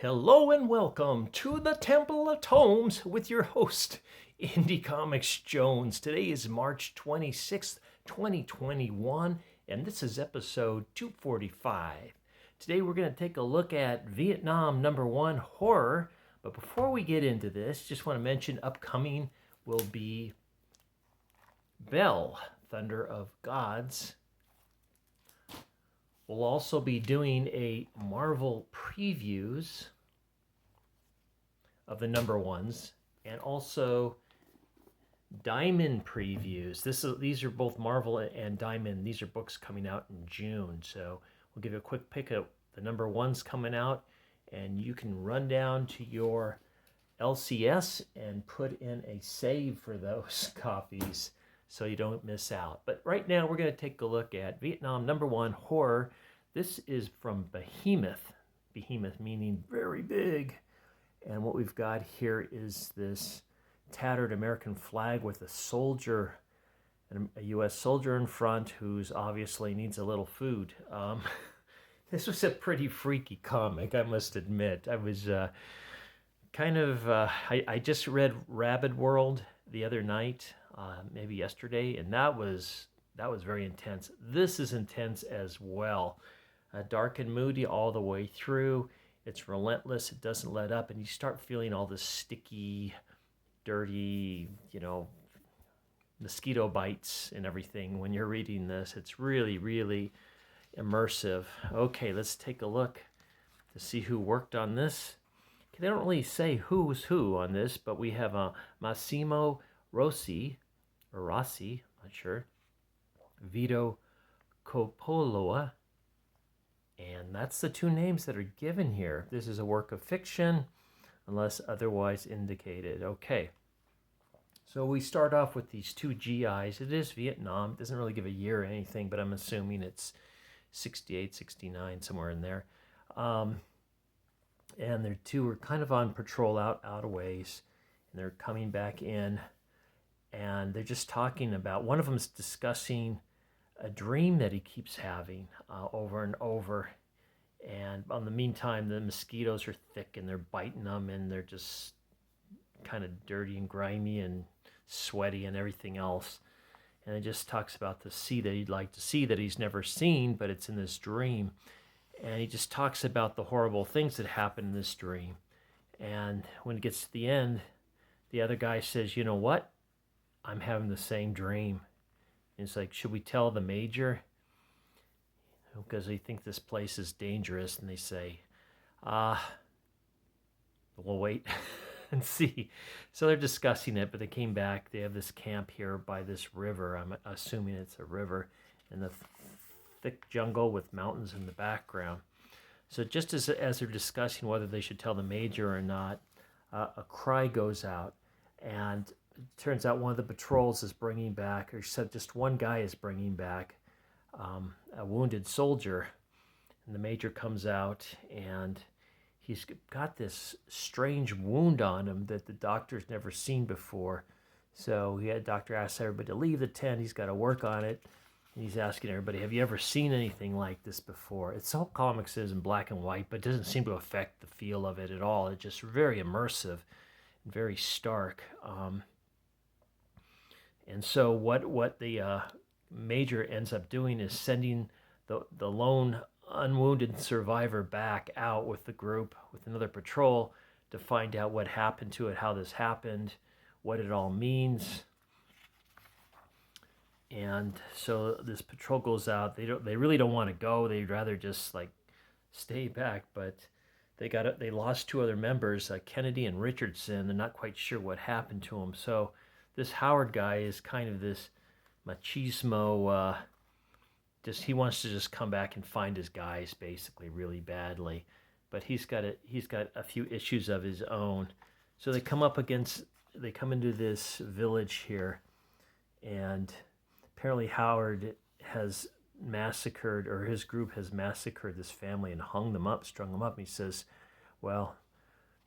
Hello and welcome to the Temple of Tomes with your host, Indie Comics Jones. Today is March 26th, 2021, and this is episode 245. Today we're going to take a look at Vietnam #1 horror, but before we get into this, just want to mention upcoming will be Bell, Thunder of Gods. We'll also be doing a Marvel previews of the #1s and also Diamond previews. These are both Marvel and Diamond. These are books coming out in June. So we'll give you a quick pick of the #1s coming out, and you can run down to your LCS and put in a save for those copies so you don't miss out. But right now we're going to take a look at Vietnam #1 horror. This is from Behemoth. Behemoth meaning very big. And what we've got here is this tattered American flag with a soldier, a U.S. soldier in front who's obviously needs a little food. This was a pretty freaky comic, I must admit. I was I just read Rabid World the other night, maybe yesterday, and that was very intense. This is intense as well. Dark and moody all the way through. It's relentless. It doesn't let up, and you start feeling all this sticky, dirty, mosquito bites and everything when you're reading this. It's really, really immersive. Okay, let's take a look to see who worked on this. They don't really say who's who on this, but we have Massimo Rossi, not sure, Vito Coppoloa, and that's the two names that are given here. This is a work of fiction, unless otherwise indicated. Okay, so we start off with these two GIs. It is Vietnam. It doesn't really give a year or anything, but I'm assuming it's 68, 69, somewhere in there. And their two are kind of on patrol out a ways, and they're coming back in, and they're just talking about, one of them's discussing a dream that he keeps having over and over, and in the meantime the mosquitoes are thick and they're biting them, and they're just kind of dirty and grimy and sweaty and everything else. And it just talks about the sea that he'd like to see that he's never seen, but it's in this dream. And he just talks about the horrible things that happen in this dream. And when it gets to the end, the other guy says, you know what? I'm having the same dream. And it's like, should we tell the major? Because they think this place is dangerous. And they say, we'll wait and see. So they're discussing it, but they came back. They have this camp here by this river. I'm assuming it's a river. And the thick jungle with mountains in the background. So just as they're discussing whether they should tell the major or not, a cry goes out, and it turns out one of the patrols is bringing back, or said just one guy is bringing back a wounded soldier, and the major comes out, and he's got this strange wound on him that the doctor's never seen before. So doctor asks everybody to leave the tent. He's got to work on it. And he's asking everybody, have you ever seen anything like this before? It's all comics is in black and white, but it doesn't seem to affect the feel of it at all. It's just very immersive and very stark. And so what the major ends up doing is sending the lone unwounded survivor back out with the group, with another patrol, to find out what happened to it, how this happened, what it all means. And so this patrol goes out. They really don't want to go. They'd rather just like stay back, but they lost two other members, Kennedy and Richardson. They're not quite sure what happened to them. So this Howard guy is kind of this machismo, he wants to just come back and find his guys basically really badly, but he's got a few issues of his own. So they come into this village here, and apparently Howard has massacred, or his group has massacred this family and strung them up. And he says, well,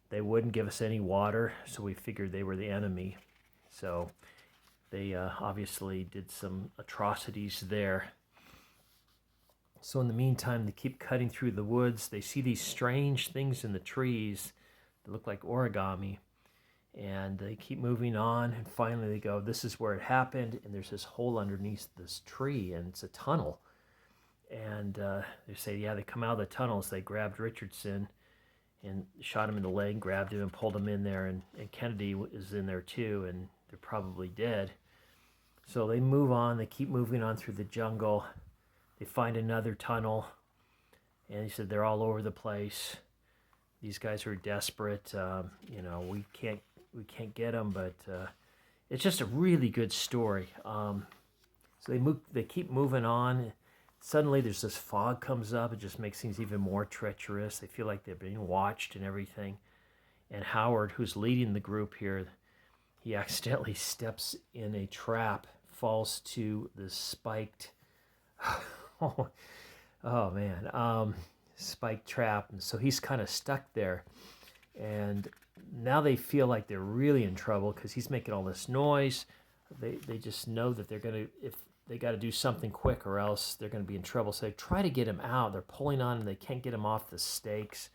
they wouldn't give us any water, so we figured they were the enemy. So they obviously did some atrocities there. So in the meantime, they keep cutting through the woods. They see these strange things in the trees that look like origami. And they keep moving on. And finally they go, this is where it happened. And there's this hole underneath this tree, and it's a tunnel. And they say, yeah, they come out of the tunnels. They grabbed Richardson and shot him in the leg, grabbed him and pulled him in there. And Kennedy is in there too, and they're probably dead. So they move on. They keep moving on through the jungle. They find another tunnel. And he said, they're all over the place. These guys are desperate. We can't get them, but it's just a really good story. So they keep moving on. Suddenly there's this fog comes up. It just makes things even more treacherous. They feel like they're being watched and everything. And Howard, who's leading the group here, he accidentally steps in a trap, falls to the spiked, spiked trap. And so he's kind of stuck there. And now they feel like they're really in trouble because he's making all this noise. They just know that if they got to do something quick or else they're going to be in trouble. So they try to get him out. They're pulling on him. They can't get him off the stakes.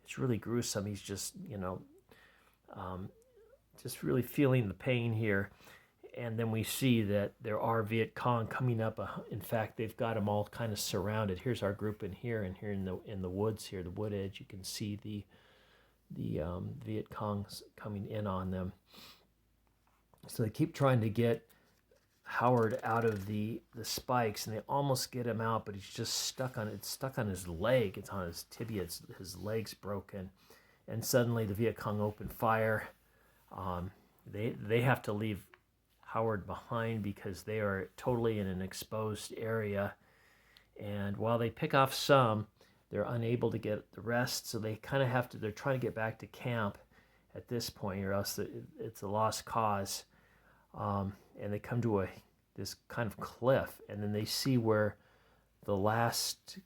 It's really gruesome. He's just, just really feeling the pain here. And then we see that there are Viet Cong coming up. In fact, they've got them all kind of surrounded. Here's our group in here, and here in the woods here, the wood edge, you can see the Viet Congs coming in on them. So they keep trying to get Howard out of the spikes, and they almost get him out, but he's just stuck on his leg. It's on his tibia. His leg's broken. And suddenly the Viet Cong open fire. They have to leave Howard behind because they are totally in an exposed area. And while they pick off some, they're unable to get the rest, so they kind of they're trying to get back to camp at this point, or else it's a lost cause. And they come to this kind of cliff, and then they see where the last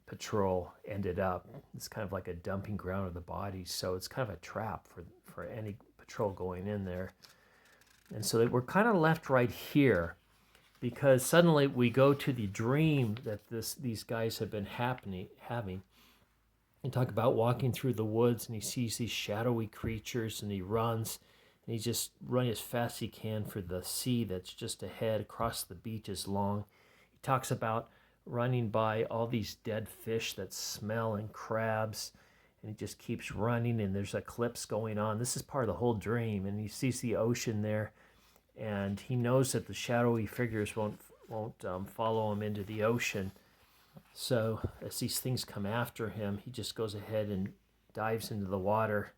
patrol ended up. It's kind of like a dumping ground of the bodies, so it's kind of a trap for any patrol going in there. And so we're kind of left right here, because suddenly we go to the dream that these guys have been having. And talk about walking through the woods, and he sees these shadowy creatures, and he runs, and he's just running as fast as he can for the sea that's just ahead. Across the beach is long. He talks about running by all these dead fish that smell, and crabs, and he just keeps running, and there's eclipse going on. This is part of the whole dream, and he sees the ocean there, and he knows that the shadowy figures won't follow him into the ocean. So as these things come after him, he just goes ahead and dives into the water.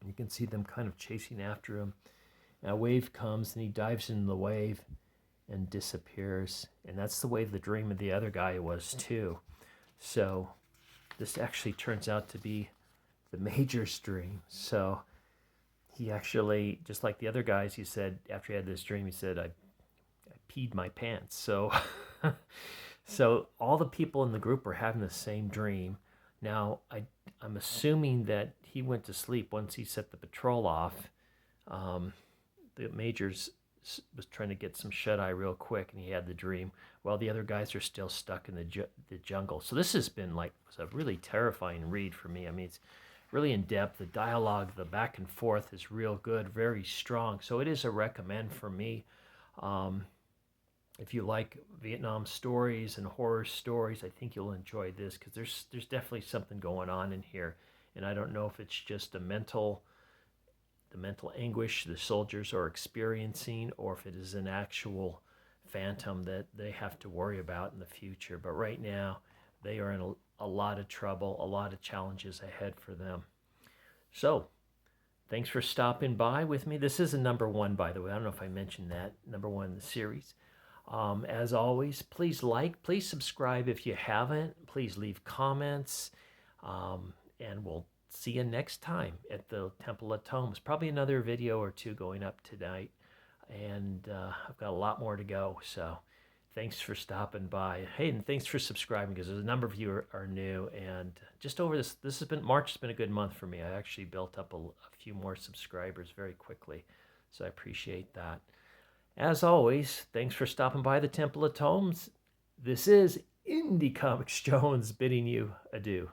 And you can see them kind of chasing after him. And a wave comes, and he dives into the wave and disappears. And that's the way the dream of the other guy was too. So this actually turns out to be the Major's dream. So he actually, just like the other guys, he said, after he had this dream, he said, I peed my pants. So so all the people in the group are having the same dream. Now, I'm assuming that he went to sleep once he set the patrol off. The Major's was trying to get some shut-eye real quick, and he had the dream, while the other guys are still stuck in the jungle. So this has been was a really terrifying read for me. I mean, it's really in-depth. The dialogue, the back and forth is real good, very strong. So it is a recommend for me. If you like Vietnam stories and horror stories, I think you'll enjoy this, because there's definitely something going on in here. And I don't know if it's just the mental anguish the soldiers are experiencing, or if it is an actual phantom that they have to worry about in the future. But right now, they are in a lot of trouble, a lot of challenges ahead for them. So, thanks for stopping by with me. This is a #1, by the way. I don't know if I mentioned that. #1 in the series. As always, please please subscribe if you haven't. Please leave comments. And we'll see you next time at the Temple of Tomes. Probably another video or two going up tonight. And I've got a lot more to go. So thanks for stopping by. Hey, and thanks for subscribing, because there's a number of you are new. And just over March has been a good month for me. I actually built up a few more subscribers very quickly. So I appreciate that. As always, thanks for stopping by the Temple of Tomes. This is Indie Comics Jones bidding you adieu.